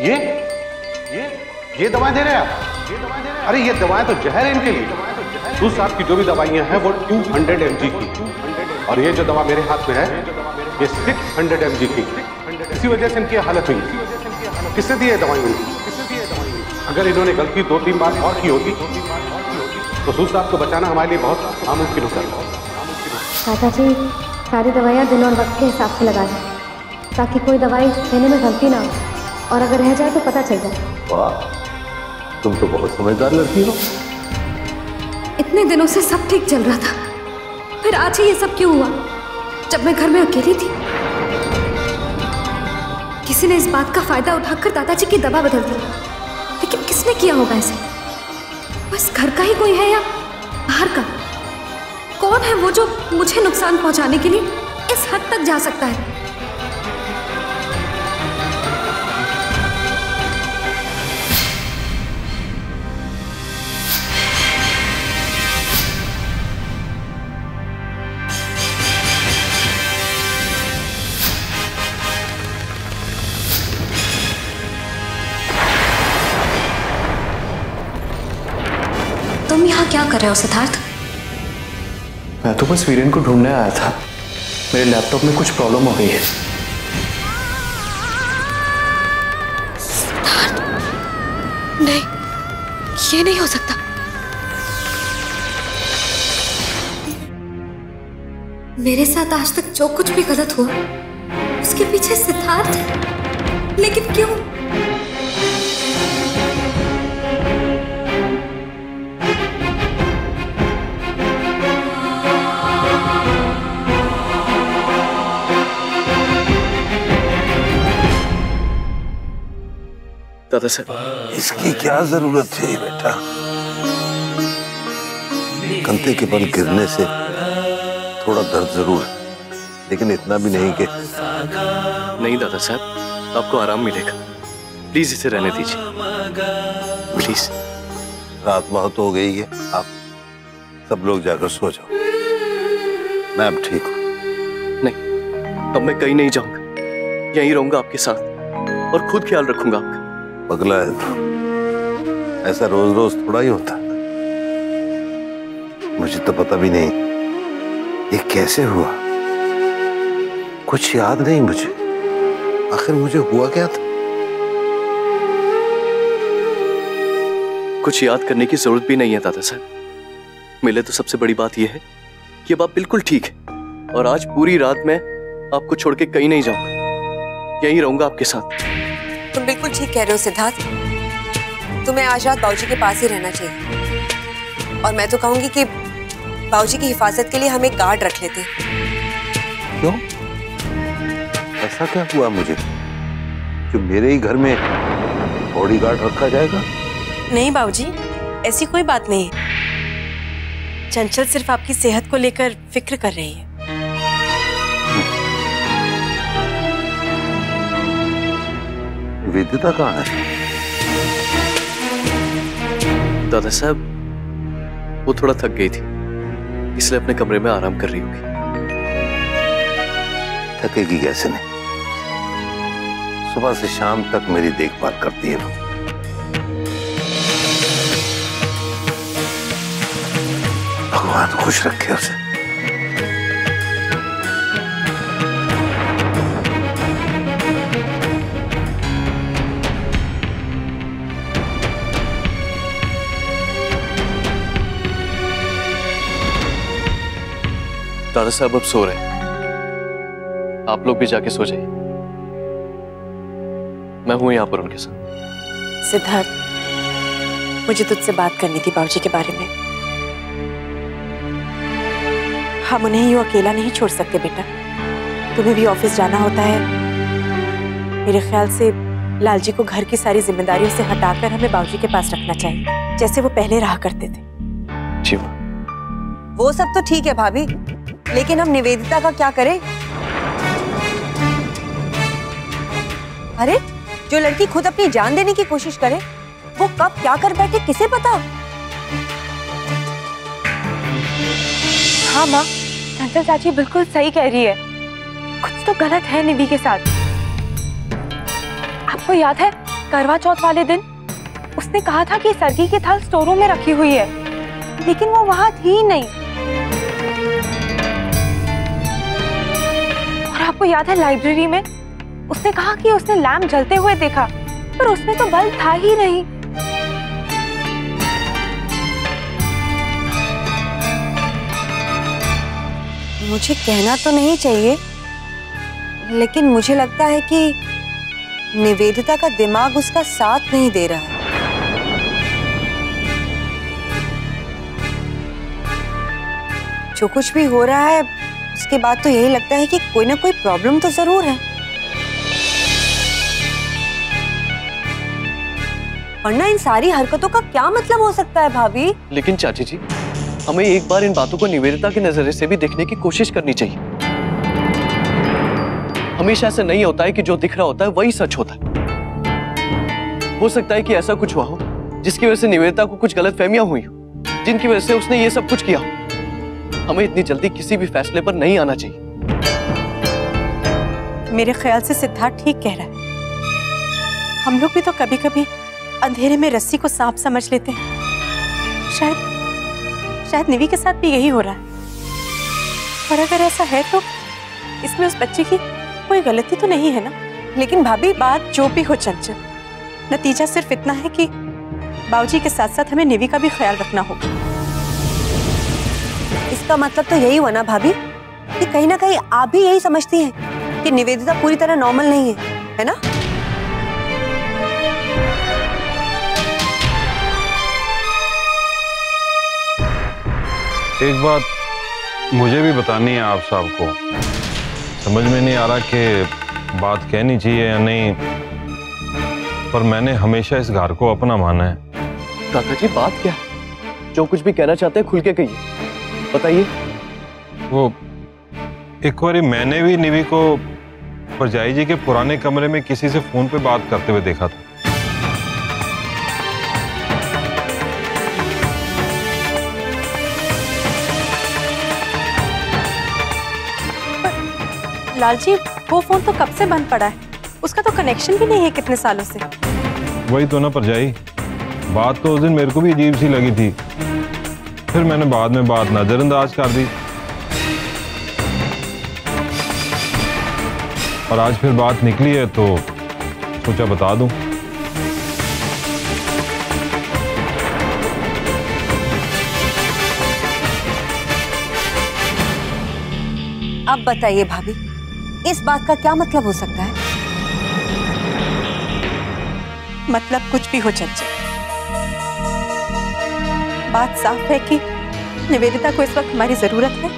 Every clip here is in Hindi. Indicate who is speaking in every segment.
Speaker 1: ये दवाएं दे रहे हैं आप? अरे ये दवाएं तो जहर है इनके लिए। सूद साहब की जो भी दवाइयां हैं वो 200 mg की, और ये जो दवा मेरे हाथ में है ये 600 mg की। इसी वजह से इनकी हालत हुई। किसने दी है दवाई उनको? अगर इन्होंने गलती 2-3 बार और की होती तो सूद साहब को बचाना हमारे लिए बहुत नामुमकिन होता है।
Speaker 2: चाचा जी, सारी दवाइयाँ दिन और वक्त के हिसाब से लगा दें, ताकि कोई दवाई देने में गलती ना हो, और अगर रह जाए तो पता चल जाए।
Speaker 3: वाह, तुम तो बहुत समझदार लड़की हो।
Speaker 2: इतने दिनों से सब ठीक चल रहा था, फिर आज ही ये सब क्यों हुआ? जब मैं घर में अकेली थी, किसी ने इस बात का फायदा उठाकर दादाजी की दवा बदल दी। लेकिन किसने किया होगा इसे? बस घर का ही कोई है या बाहर का? कौन है वो जो मुझे नुकसान पहुंचाने के लिए इस हद तक जा सकता है? तुम यहाँ क्या कर रहे हो सिद्धार्थ?
Speaker 4: मैं तो बस वीरेन को ढूंढने आया था। मेरे लैपटॉप में कुछ प्रॉब्लम हो गई है।
Speaker 2: सिद्धार्थ, नहीं, ये नहीं हो सकता। मेरे साथ आज तक जो कुछ भी गलत हुआ उसके पीछे सिद्धार्थ है। लेकिन क्यों?
Speaker 4: दादा साहब,
Speaker 3: इसकी क्या जरूरत थी बेटा? कंधे के बल गिरने से थोड़ा दर्द जरूर है, लेकिन इतना भी नहीं कि।
Speaker 4: नहीं दादा साहब, आपको आराम मिलेगा। प्लीज इसे रहने दीजिए, प्लीज।
Speaker 3: रात बहुत हो गई है, आप सब लोग जाकर सो जाओ। मैं अब ठीक हूँ।
Speaker 4: नहीं, अब मैं कहीं नहीं जाऊंगा, यहीं रहूंगा आपके साथ और खुद ख्याल रखूंगा आपका।
Speaker 3: पगला है तो ऐसा रोज रोज थोड़ा ही होता। मुझे तो पता भी नहीं ये कैसे हुआ, कुछ याद नहीं मुझे। आखिर मुझे हुआ क्या था?
Speaker 4: कुछ याद करने की जरूरत भी नहीं है दादा साहब। मिले तो सबसे बड़ी बात यह है कि अब आप बिल्कुल ठीक है, और आज पूरी रात मैं आपको छोड़ के कहीं नहीं जाऊंगा, यहीं रहूंगा आपके साथ।
Speaker 5: तुम बिल्कुल ठीक कह रहे हो सिद्धार्थ, तुम्हें आज रात बाबूजी के पास ही रहना चाहिए। और मैं तो कहूंगी कि बाबूजी की हिफाजत के लिए हम एक गार्ड रख लेते हैं।
Speaker 3: क्यों? ऐसा क्या हुआ मुझे जो मेरे ही घर में बॉडीगार्ड रखा जाएगा?
Speaker 5: नहीं बाबूजी, ऐसी कोई बात नहीं है। चंचल सिर्फ आपकी सेहत को लेकर फिक्र कर रही है।
Speaker 3: वेदिता कहाँ है?
Speaker 4: दादा साहब, वो थोड़ा थक गई थी, इसलिए अपने कमरे में आराम कर रही होगी।
Speaker 3: थकेगी कैसे नहीं, सुबह से शाम तक मेरी देखभाल करती है वो। भगवान खुश रखे उसे।
Speaker 4: दादा साहब अब सो रहे हैं, आप लोग भी जाके सो जाइए। मैं हूं यहाँ पर उनके साथ।
Speaker 5: सिद्धार्थ, मुझे तुझसे बात करनी थी बाबूजी के बारे में। हम उन्हें यूं अकेला नहीं छोड़ सकते बेटा, तुम्हें भी ऑफिस जाना होता है। मेरे ख्याल से लालजी को घर की सारी जिम्मेदारियों से हटाकर हमें बाबूजी के पास रखना चाहिए, जैसे वो पहले रहा करते थे।
Speaker 4: जी
Speaker 5: वो सब तो ठीक है भाभी, लेकिन हम निवेदिता का क्या करें? अरे, जो लड़की खुद अपनी जान देने की कोशिश करे, वो कब क्या कर बैठे किसे पता?
Speaker 6: हाँ माँ, चंचल चाची बिल्कुल सही कह रही है। कुछ तो गलत है निधि के साथ। आपको याद है करवा चौथ वाले दिन उसने कहा था कि सरगी की थाल स्टोर रूम में रखी हुई है, लेकिन वो वहां थी ही नहीं। और आपको याद है लाइब्रेरी में उसने कहा कि उसने लैम्प जलते हुए देखा, पर उसमें तो बल्ब था ही नहीं।
Speaker 5: मुझे कहना तो नहीं चाहिए, लेकिन मुझे लगता है कि निवेदिता का दिमाग उसका साथ नहीं दे रहा है। जो कुछ भी हो रहा है उसके बाद तो यही लगता है कि कोई ना कोई प्रॉब्लम तो जरूर है, वरना इन सारी हरकतों का क्या मतलब हो सकता है भाभी?
Speaker 4: लेकिन चाची जी, हमें एक बार इन बातों को निवेदिता के नजरिए से भी देखने की कोशिश करनी चाहिए। हमेशा ऐसा नहीं होता है कि जो दिख रहा होता है वही सच होता है। हो सकता है कि ऐसा कुछ हुआ हो जिसकी वजह से निवेदिता को कुछ गलतफहमियां हुई हो, जिनकी वजह से उसने ये सब कुछ किया हो। हमें इतनी जल्दी किसी भी फैसले पर नहीं आना चाहिए।
Speaker 5: मेरे ख्याल से सिद्धार्थ ठीक कह रहा है। हम लोग भी तो कभी कभी अंधेरे में रस्सी को सांप समझ लेते हैं। शायद निवी के साथ भी यही हो रहा है। और अगर ऐसा है तो इसमें उस बच्चे की कोई गलती तो नहीं है ना? लेकिन भाभी, बात जो भी हो चंचल, नतीजा सिर्फ इतना है कि बाबूजी के साथ साथ हमें निवी का भी ख्याल रखना होगा। इसका मतलब तो यही हुआ ना भाभी कि कहीं ना कहीं आप भी यही समझती हैं कि निवेदिता पूरी तरह नॉर्मल नहीं है ना?
Speaker 7: एक बात मुझे भी बतानी है आप साहब को। समझ में नहीं आ रहा कि बात कहनी चाहिए या नहीं, पर मैंने हमेशा इस घर को अपना माना है।
Speaker 4: काका जी, बात क्या है? जो कुछ भी कहना चाहते हैं खुल के कहिए, बताइए।
Speaker 7: वो एक बार मैंने भी निवी को परजाई जी के पुराने कमरे में किसी से फोन पे बात करते हुए देखा था।
Speaker 5: लालजी, वो फोन तो कब से बंद पड़ा है, उसका तो कनेक्शन भी नहीं है कितने सालों से।
Speaker 7: वही तो ना परजाई, बात तो उस दिन मेरे को भी अजीब सी लगी थी, फिर मैंने बाद में बात नजरअंदाज कर दी और आज फिर बात निकली है तो सोचा बता दूं।
Speaker 5: अब बताइए भाभी, इस बात का क्या मतलब हो सकता है? मतलब कुछ भी हो चंचल, बात साफ है कि निवेदिता को इस वक्त हमारी जरूरत है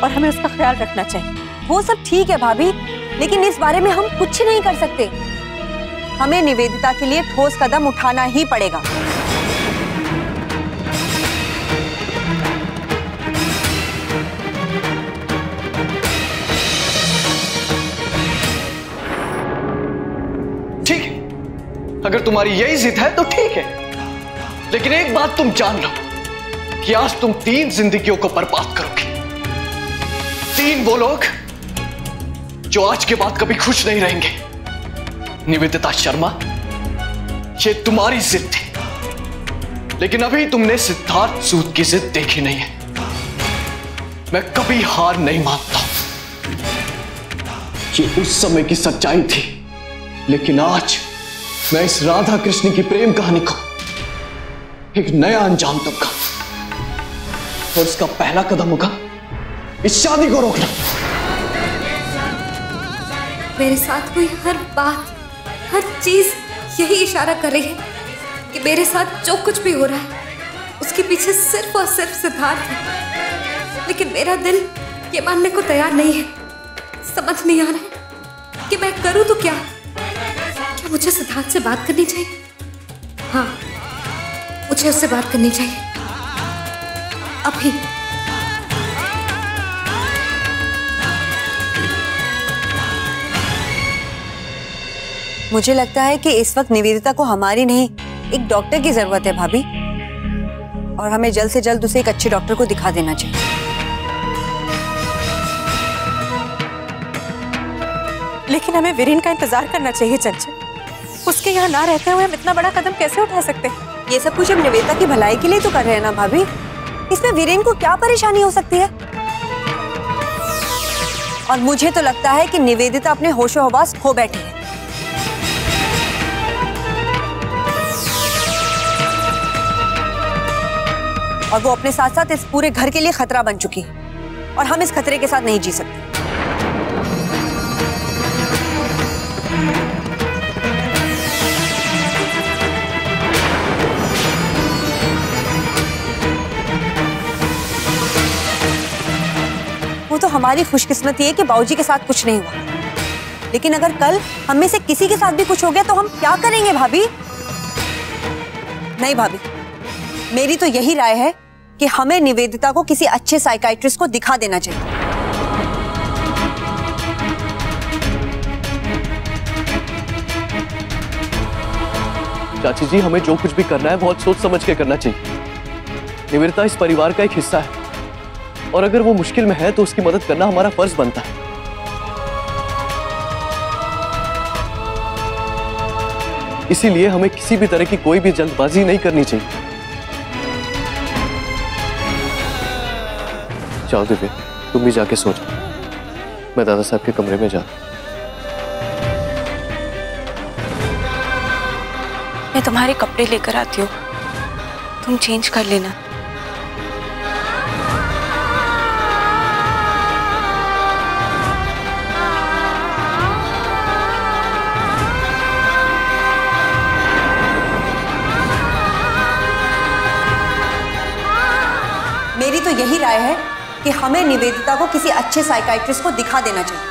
Speaker 5: और हमें उसका ख्याल रखना चाहिए। वो सब ठीक है भाभी, लेकिन इस बारे में हम कुछ नहीं कर सकते। हमें निवेदिता के लिए ठोस कदम उठाना ही पड़ेगा।
Speaker 4: अगर तुम्हारी यही जिद है तो ठीक है, लेकिन एक बात तुम जान लो कि आज तुम 3 जिंदगियों को बर्बाद करोगे। 3 वो लोग जो आज के बाद कभी खुश नहीं रहेंगे। निवेदिता शर्मा, ये तुम्हारी जिद थी, लेकिन अभी तुमने सिद्धार्थ सूद की जिद देखी नहीं है। मैं कभी हार नहीं मानता। ये उस समय की सच्चाई थी, लेकिन आज मैं इस राधा कृष्ण की प्रेम कहानी को एक नया अंजाम दूंगा और उसका पहला कदम होगा इस शादी को रोकना।
Speaker 2: मेरे साथ हुई हर बात, हर चीज यही इशारा कर रही है कि मेरे साथ जो कुछ भी हो रहा है उसके पीछे सिर्फ और सिर्फ सिद्धार्थ है। लेकिन मेरा दिल ये मानने को तैयार नहीं है। समझ नहीं आ रहा है कि मैं करूं तो क्या। क्या मुझे सिद्धार्थ से बात करनी चाहिए? हाँ, मुझे उससे बात करनी चाहिए अभी।
Speaker 5: मुझे लगता है कि इस वक्त निवेदिता को हमारी नहीं, एक डॉक्टर की जरूरत है भाभी, और हमें जल्द से जल्द उसे एक अच्छे डॉक्टर को दिखा देना चाहिए। लेकिन हमें वीरेन का इंतजार करना चाहिए चंचल। उसके यहाँ ना रहते हुए हम इतना बड़ा कदम कैसे उठा सकते हैं? ये सब कुछ हम निवेदिता की भलाई के लिए तो कर रहे हैं ना भाभी। इसमें वीरेन को क्या परेशानी हो सकती है? और मुझे तो लगता है कि निवेदिता अपने होशो हवास खो बैठी है। और वो अपने साथ साथ इस पूरे घर के लिए खतरा बन चुकी है और हम इस खतरे के साथ नहीं जी सकते। वो तो हमारी खुशकिस्मती है कि बाबूजी के साथ कुछ नहीं हुआ, लेकिन अगर कल हम में से किसी के साथ भी कुछ हो गया तो हम क्या करेंगे भाभी? नहीं भाभी, मेरी तो यही राय है कि हमें निवेदिता को किसी अच्छे साइकाइट्रिस्ट को दिखा देना चाहिए।
Speaker 4: चाची जी, हमें जो कुछ भी करना है बहुत सोच समझ के करना चाहिए। निवेदिता इस परिवार का एक हिस्सा है और अगर वो मुश्किल में है तो उसकी मदद करना हमारा फर्ज बनता है। इसीलिए हमें किसी भी तरह की कोई भी जल्दबाजी नहीं करनी चाहिए। जाओ दिव्या, तुम भी जाके सो जाओ, मैं दादा साहब के कमरे में जाता।
Speaker 5: मैं तुम्हारे कपड़े लेकर आती हूँ, तुम चेंज कर लेना। मेरी तो यही राय है कि हमें निवेदिता को किसी अच्छे साइकाइट्रिस्ट को दिखा देना चाहिए।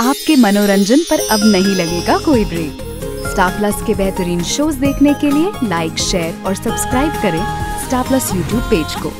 Speaker 8: आपके मनोरंजन पर अब नहीं लगेगा कोई ब्रेक। स्टार प्लस के बेहतरीन शोज देखने के लिए लाइक, शेयर और सब्सक्राइब करें स्टार प्लस यूट्यूब पेज को।